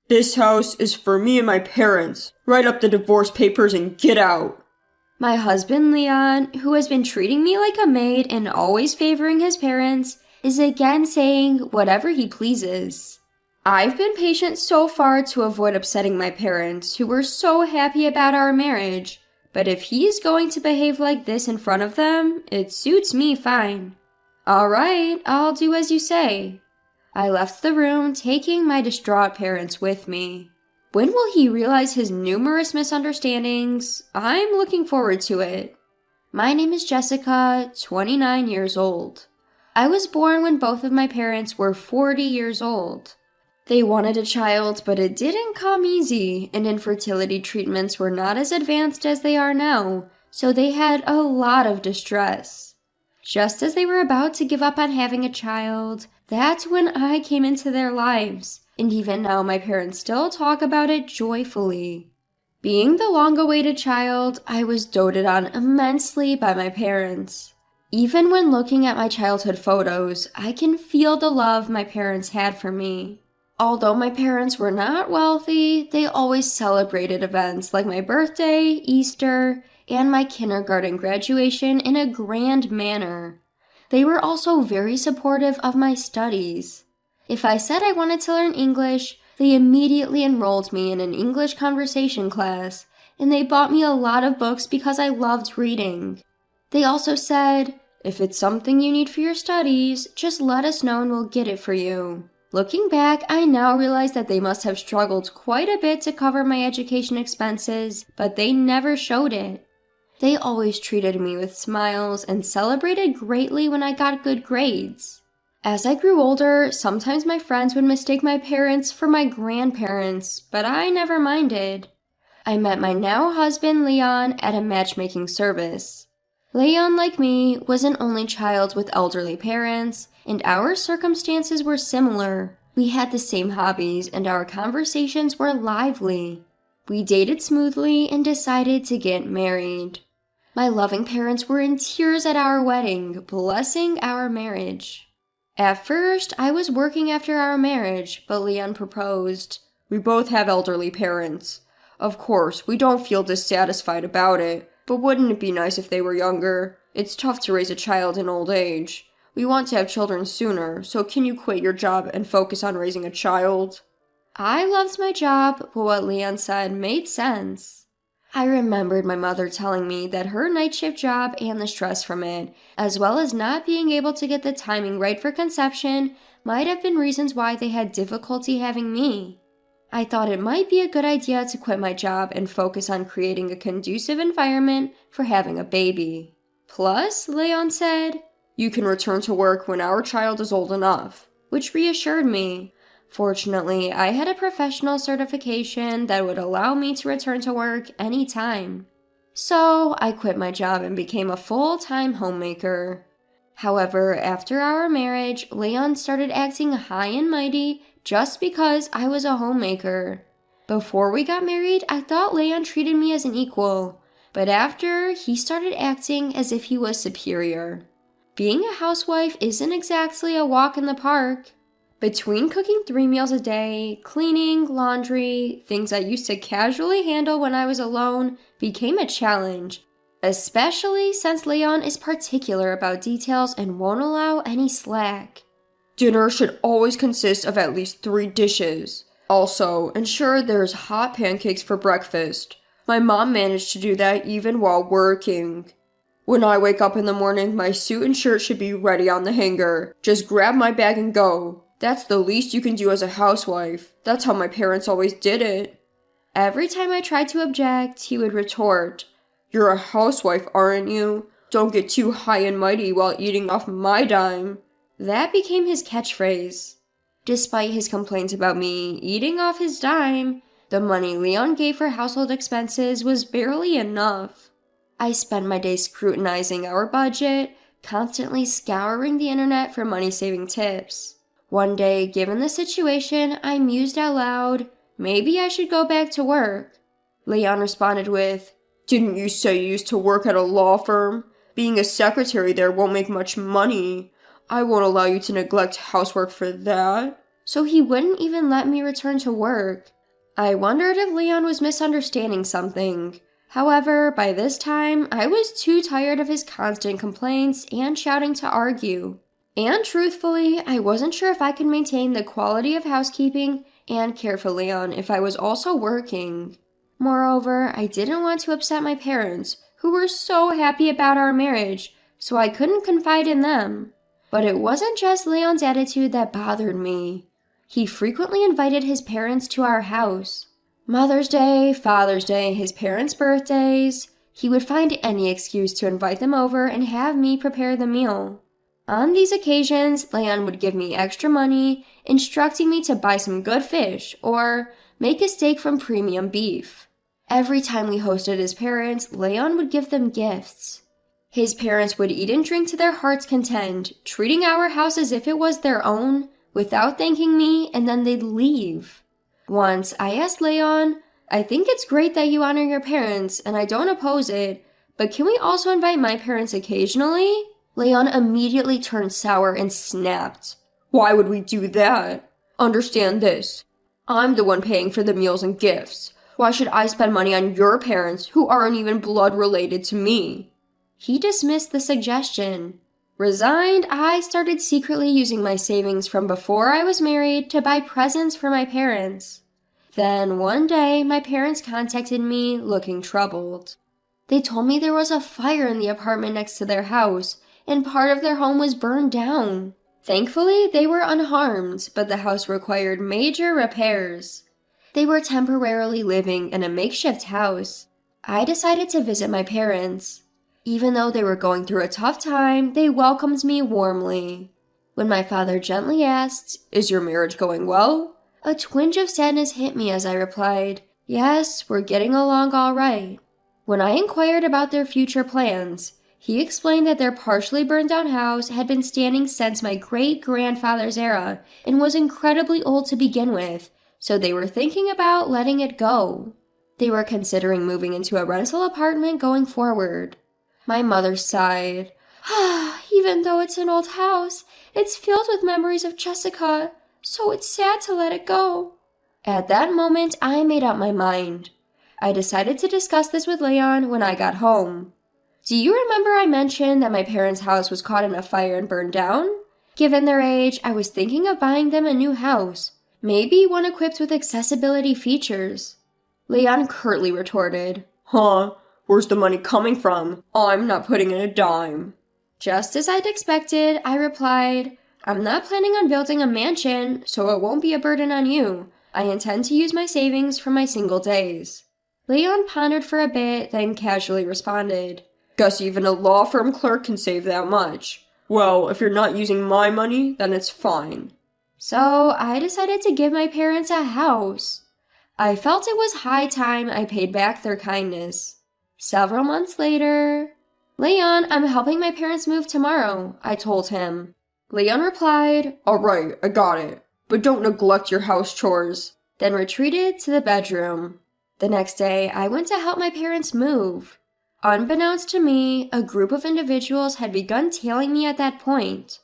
This house is for me and my parents. Write up the divorce papers and get out. My husband Leon, who has been treating me like a maid and always favoring his parents, is again saying whatever he pleases. I've been patient so far to avoid upsetting my parents, who were so happy about our marriage, but if he's going to behave like this in front of them, it suits me fine. All right, I'll do as you say. I left the room, taking my distraught parents with me. When will he realize his numerous misunderstandings? I'm looking forward to it. My name is Jessica, 29 years old. I was born when both of my parents were 40 years old. They wanted a child, but it didn't come easy, and infertility treatments were not as advanced as they are now, so they had a lot of distress. Just as they were about to give up on having a child, that's when I came into their lives, and even now my parents still talk about it joyfully. Being the long-awaited child, I was doted on immensely by my parents. Even when looking at my childhood photos, I can feel the love my parents had for me. Although my parents were not wealthy, they always celebrated events like my birthday, Easter, and my kindergarten graduation in a grand manner. They were also very supportive of my studies. If I said I wanted to learn English, they immediately enrolled me in an English conversation class, and they bought me a lot of books because I loved reading. They also said, "If it's something you need for your studies, just let us know and we'll get it for you." Looking back, I now realize that they must have struggled quite a bit to cover my education expenses, but they never showed it. They always treated me with smiles and celebrated greatly when I got good grades. As I grew older, sometimes my friends would mistake my parents for my grandparents, but I never minded. I met my now husband Leon at a matchmaking service. Leon, like me, was an only child with elderly parents, and our circumstances were similar. We had the same hobbies, and our conversations were lively. We dated smoothly and decided to get married. My loving parents were in tears at our wedding, blessing our marriage. At first, I was working after our marriage, but Leon proposed. We both have elderly parents. Of course, we don't feel dissatisfied about it, but wouldn't it be nice if they were younger? It's tough to raise a child in old age. We want to have children sooner, so can you quit your job and focus on raising a child? I loved my job, but what Leon said made sense. I remembered my mother telling me that her night shift job and the stress from it, as well as not being able to get the timing right for conception, might have been reasons why they had difficulty having me. I thought it might be a good idea to quit my job and focus on creating a conducive environment for having a baby. Plus, Leon said, "You can return to work when our child is old enough," which reassured me. Fortunately, I had a professional certification that would allow me to return to work anytime. So, I quit my job and became a full-time homemaker. However, after our marriage, Leon started acting high and mighty just because I was a homemaker. Before we got married, I thought Leon treated me as an equal, but after, he started acting as if he was superior. Being a housewife isn't exactly a walk in the park. Between cooking 3 meals a day, cleaning, laundry, things I used to casually handle when I was alone, became a challenge, especially since Leon is particular about details and won't allow any slack. Dinner should always consist of at least 3 dishes. Also, ensure there's hot pancakes for breakfast. My mom managed to do that even while working. When I wake up in the morning, my suit and shirt should be ready on the hanger. Just grab my bag and go. That's the least you can do as a housewife. That's how my parents always did it. Every time I tried to object, he would retort, "You're a housewife, aren't you? Don't get too high and mighty while eating off my dime." That became his catchphrase. Despite his complaints about me eating off his dime, the money Leon gave for household expenses was barely enough. I spent my days scrutinizing our budget, constantly scouring the internet for money-saving tips. One day, given the situation, I mused out loud, maybe I should go back to work. Leon responded with, "Didn't you say you used to work at a law firm? Being a secretary there won't make much money. I won't allow you to neglect housework for that." So he wouldn't even let me return to work. I wondered if Leon was misunderstanding something. However, by this time, I was too tired of his constant complaints and shouting to argue. And truthfully, I wasn't sure if I could maintain the quality of housekeeping and care for Leon if I was also working. Moreover, I didn't want to upset my parents, who were so happy about our marriage, so I couldn't confide in them. But it wasn't just Leon's attitude that bothered me. He frequently invited his parents to our house. Mother's Day, Father's Day, his parents' birthdays. He would find any excuse to invite them over and have me prepare the meal. On these occasions, Leon would give me extra money, instructing me to buy some good fish or make a steak from premium beef. Every time we hosted his parents, Leon would give them gifts. His parents would eat and drink to their heart's content, treating our house as if it was their own, without thanking me, and then they'd leave. Once, I asked Leon, I think it's great that you honor your parents, and I don't oppose it, but can we also invite my parents occasionally? Leon immediately turned sour and snapped. Why would we do that? Understand this. I'm the one paying for the meals and gifts. Why should I spend money on your parents who aren't even blood related to me? He dismissed the suggestion. Resigned, I started secretly using my savings from before I was married to buy presents for my parents. Then one day, my parents contacted me looking troubled. They told me there was a fire in the apartment next to their house, and part of their home was burned down. Thankfully, they were unharmed, but the house required major repairs. They were temporarily living in a makeshift house. I decided to visit my parents. Even though they were going through a tough time, they welcomed me warmly. When my father gently asked, "Is your marriage going well?" a twinge of sadness hit me as I replied, "Yes, we're getting along all right." When I inquired about their future plans, he explained that their partially burned down house had been standing since my great-grandfather's era and was incredibly old to begin with, so they were thinking about letting it go. They were considering moving into a rental apartment going forward. My mother sighed. Even though it's an old house, it's filled with memories of Jessica, so it's sad to let it go. At that moment, I made up my mind. I decided to discuss this with Leon when I got home. Do you remember I mentioned that my parents' house was caught in a fire and burned down? Given their age, I was thinking of buying them a new house, maybe one equipped with accessibility features. Leon curtly retorted, Where's the money coming from? I'm not putting in a dime. Just as I'd expected, I replied, I'm not planning on building a mansion, so it won't be a burden on you. I intend to use my savings from my single days. Leon pondered for a bit, then casually responded, Guess even a law firm clerk can save that much. Well, if you're not using my money, then it's fine. So I decided to give my parents a house. I felt it was high time I paid back their kindness. Several months later, Leon, I'm helping my parents move tomorrow, I told him. Leon replied, All right, I got it, but don't neglect your house chores, then retreated to the bedroom. The next day, I went to help my parents move. Unbeknownst to me, a group of individuals had begun tailing me at that point.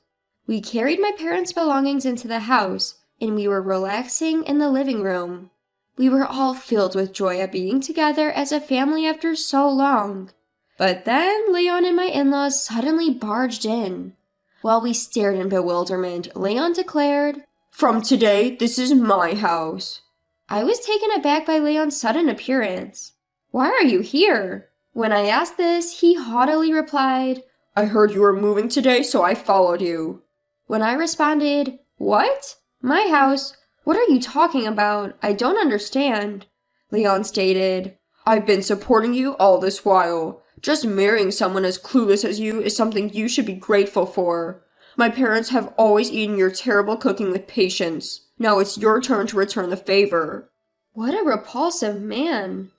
We carried my parents' belongings into the house, and we were relaxing in the living room. We were all filled with joy at being together as a family after so long. But then Leon and my in-laws suddenly barged in. While we stared in bewilderment, Leon declared, From today, this is my house. I was taken aback by Leon's sudden appearance. Why are you here? When I asked this, he haughtily replied, I heard you were moving today, so I followed you. When I responded, What? My house? What are you talking about? I don't understand. Leon stated, I've been supporting you all this while. Just marrying someone as clueless as you is something you should be grateful for. My parents have always eaten your terrible cooking with patience. Now it's your turn to return the favor. What a repulsive man.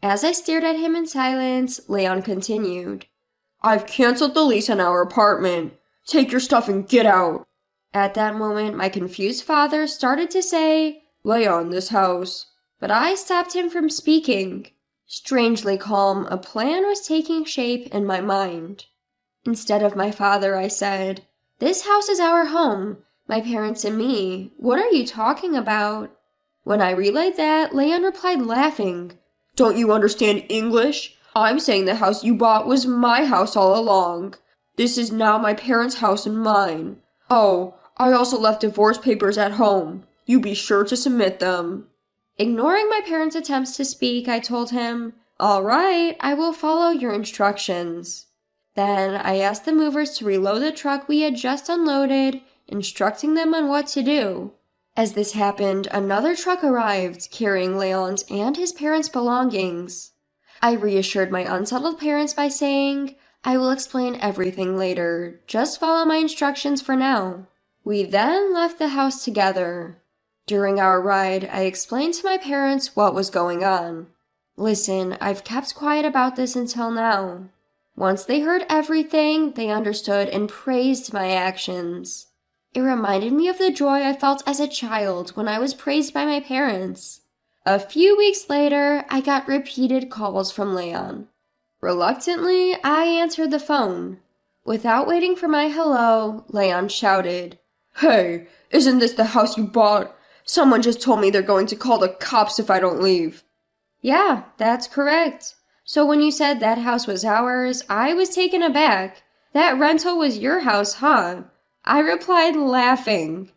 As I stared at him in silence, Leon continued, I've canceled the lease on our apartment. Take your stuff and get out. At that moment, my confused father started to say, Leon, this house. But I stopped him from speaking. Strangely calm, a plan was taking shape in my mind. Instead of my father, I said, This house is our home, my parents and me. What are you talking about? When I relayed that, Leon replied laughing, "Don't you understand English? I'm saying the house you bought was my house all along. This is now my parents' house and mine. Oh, I also left divorce papers at home. You be sure to submit them." Ignoring my parents' attempts to speak, I told him, "All right, I will follow your instructions." Then I asked the movers to reload the truck we had just unloaded, instructing them on what to do. As this happened, another truck arrived, carrying Leon's and his parents' belongings. I reassured my unsettled parents by saying, "I will explain everything later. Just follow my instructions for now." We then left the house together. During our ride, I explained to my parents what was going on. "Listen, I've kept quiet about this until now." Once they heard everything, they understood and praised my actions. It reminded me of the joy I felt as a child when I was praised by my parents. A few weeks later, I got repeated calls from Leon. Reluctantly, I answered the phone. Without waiting for my hello, Leon shouted, "Hey, isn't this the house you bought? Someone just told me they're going to call the cops if I don't leave." "Yeah, that's correct. So when you said that house was ours, I was taken aback. That rental was your house, huh?" I replied, laughing.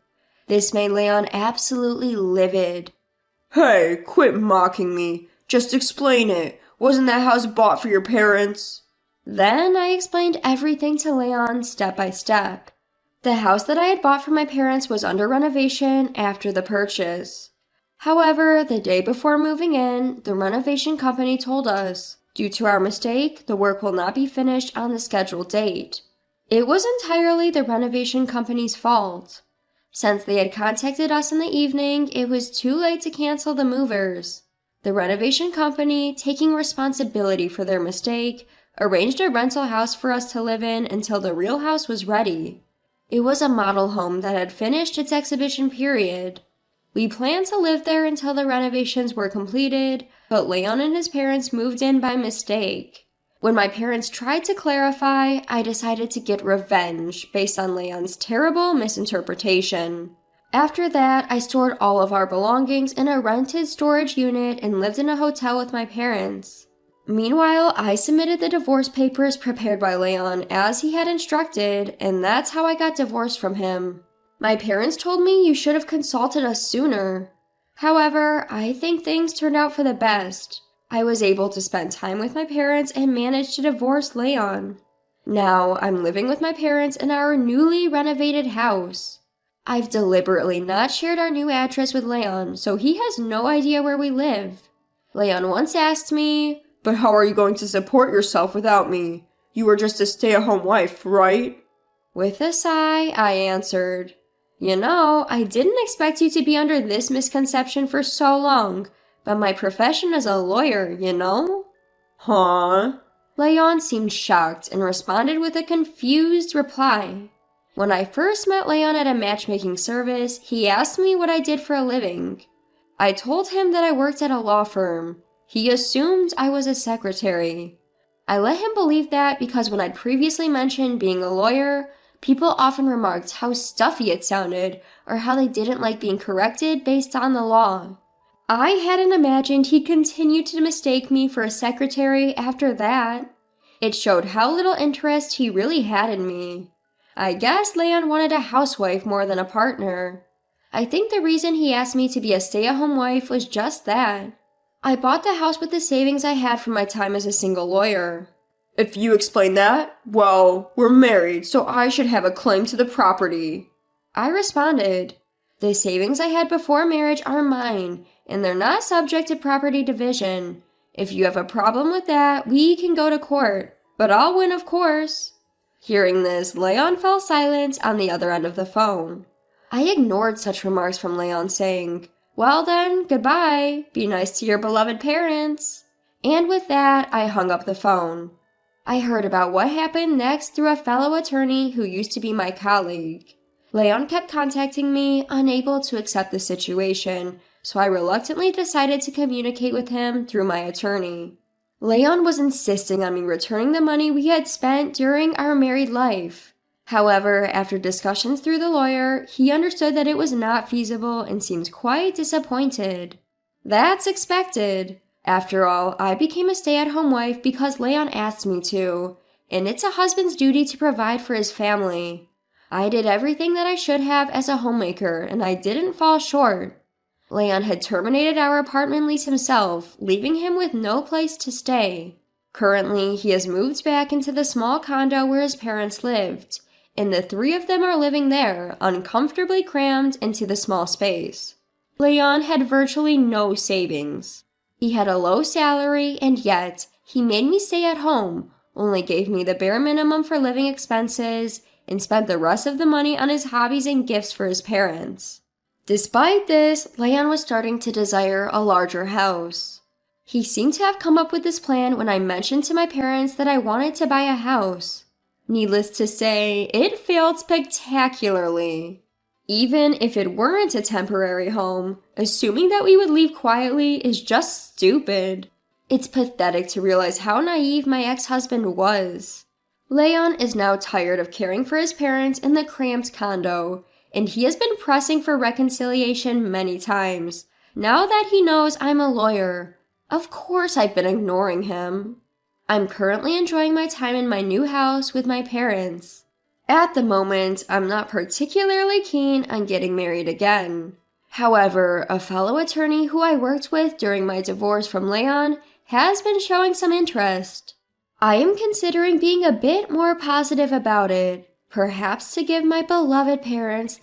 This made Leon absolutely livid. "Hey, quit mocking me. Just explain it. Wasn't that house bought for your parents?" Then I explained everything to Leon step by step. The house that I had bought for my parents was under renovation after the purchase. However, the day before moving in, the renovation company told us, due to our mistake, the work will not be finished on the scheduled date. It was entirely the renovation company's fault. Since they had contacted us in the evening, it was too late to cancel the movers. The renovation company, taking responsibility for their mistake, arranged a rental house for us to live in until the real house was ready. It was a model home that had finished its exhibition period. We planned to live there until the renovations were completed, but Leon and his parents moved in by mistake. When my parents tried to clarify, I decided to get revenge based on Leon's terrible misinterpretation. After that, I stored all of our belongings in a rented storage unit and lived in a hotel with my parents. Meanwhile, I submitted the divorce papers prepared by Leon as he had instructed, and that's how I got divorced from him. My parents told me you should have consulted us sooner. However, I think things turned out for the best. I was able to spend time with my parents and managed to divorce Leon. Now, I'm living with my parents in our newly renovated house. I've deliberately not shared our new address with Leon, so he has no idea where we live. Leon once asked me, "But how are you going to support yourself without me? You were just a stay-at-home wife, right?" With a sigh, I answered, "You know, I didn't expect you to be under this misconception for so long, but my profession is a lawyer, you know?" "Huh?" Leon seemed shocked and responded with a confused reply. When I first met Leon at a matchmaking service, he asked me what I did for a living. I told him that I worked at a law firm. He assumed I was a secretary. I let him believe that because when I'd previously mentioned being a lawyer, people often remarked how stuffy it sounded or how they didn't like being corrected based on the law. I hadn't imagined he'd continue to mistake me for a secretary after that. It showed how little interest he really had in me. I guess Leon wanted a housewife more than a partner. I think the reason he asked me to be a stay-at-home wife was just that. I bought the house with the savings I had from my time as a single lawyer. "If you explain that, well, we're married, so I should have a claim to the property." I responded, "The savings I had before marriage are mine, and they're not subject to property division. If you have a problem with that, we can go to court, but I'll win, of course." Hearing this, Leon fell silent on the other end of the phone. I ignored such remarks from Leon, saying, "Well then, goodbye. Be nice to your beloved parents." And with that, I hung up the phone. I heard about what happened next through a fellow attorney who used to be my colleague. Leon kept contacting me, unable to accept the situation, so I reluctantly decided to communicate with him through my attorney. Leon was insisting on me returning the money we had spent during our married life. However, after discussions through the lawyer, he understood that it was not feasible and seemed quite disappointed. That's expected. After all, I became a stay-at-home wife because Leon asked me to, and it's a husband's duty to provide for his family. I did everything that I should have as a homemaker, and I didn't fall short. Leon had terminated our apartment lease himself, leaving him with no place to stay. Currently, he has moved back into the small condo where his parents lived, and the three of them are living there, uncomfortably crammed into the small space. Leon had virtually no savings. He had a low salary, and yet, he made me stay at home, only gave me the bare minimum for living expenses, and spent the rest of the money on his hobbies and gifts for his parents. Despite this, Leon was starting to desire a larger house. He seemed to have come up with this plan when I mentioned to my parents that I wanted to buy a house. Needless to say, it failed spectacularly. Even if it weren't a temporary home, assuming that we would leave quietly is just stupid. It's pathetic to realize how naive my ex-husband was. Leon is now tired of caring for his parents in the cramped condo, and he has been pressing for reconciliation many times. Now that he knows I'm a lawyer, of course I've been ignoring him. I'm currently enjoying my time in my new house with my parents. At the moment, I'm not particularly keen on getting married again. However, a fellow attorney who I worked with during my divorce from Leon has been showing some interest. I am considering being a bit more positive about it, perhaps to give my beloved parents